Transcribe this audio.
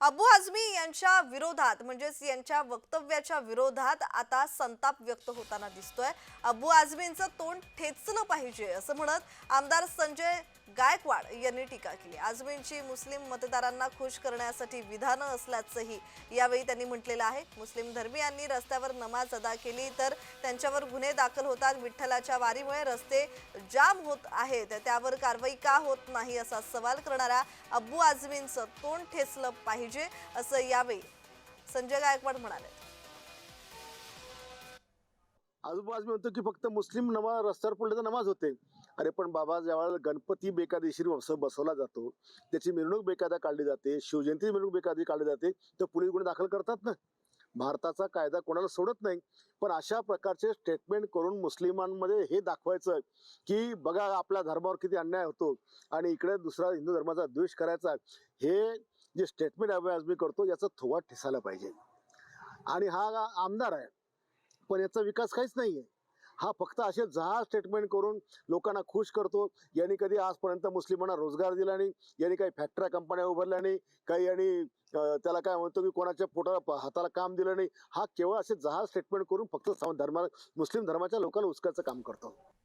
अबू आझमी यांच्या विरोधात म्हणजेच यांच्या वक्तव्याच्या विरोधात आता संताप व्यक्त होताना दिसतोय। अबू आझमींचं तोंड ठेचलं पाहिजे असं म्हणत आमदार संजय गायकवाड यांनी टीका केली। आझमींची मुस्लिम मतदारांना खुश करण्यासाठी विधानं असल्याचंही यावेळी त्यांनी म्हटलेलं आहे। मुस्लिम धर्मीयांनी रस्त्यावर नमाज अदा केली तर त्यांच्यावर गुन्हे दाखल होतात। विठ्ठलाच्या वारीमुळे रस्ते जाम होत आहेत, त्यावर कारवाई का होत नाही असा सवाल करणाऱ्या अबू आझमींचं तोंड ठेचलं पाहिजे असं यावेळी संजय गायकवाड म्हणाले। आजूबाजू म्हणतो की फक्त मुस्लिम नमाज रस्त्यावर पडले तर नमाज होते। अरे पण बाबा, ज्यावेळेला गणपती बेकायदेशीर बसवला जातो, त्याची मिरवणूक बेकायदा काढली जाते, शिवजयंती मिरवणूक बेकायदा काढली जाते, तर पोलीस गुन्हे दाखल करतात ना। भारताचा कायदा कोणाला सोडत नाही। पण अशा प्रकारचे स्टेटमेंट करून मुस्लिमांमध्ये हे दाखवायचं की बघा आपल्या धर्मावर किती अन्याय होतो आणि इकडे दुसरा हिंदू धर्माचा द्वेष करायचा, हे जे स्टेटमेंट अबू आझमी करतो याचा थोवा ठेसायला पाहिजे। आणि हा आमदार आहे, पण याचा विकास काहीच नाहीये। हा फक्त असे जहाज स्टेटमेंट करून लोकांना खुश करतो। यांनी कधी आजपर्यंत मुस्लिमांना रोजगार दिला नाही, यांनी काही फॅक्टऱ्या कंपन्या उभारल्या नाही, काही यांनी त्याला काय म्हणतो की कोणाच्या पोटाला हाताला काम दिलं नाही। हा केवळ असे जहाज स्टेटमेंट करून फक्त मुस्लिम धर्माच्या लोकांना उचकायचं काम करतो।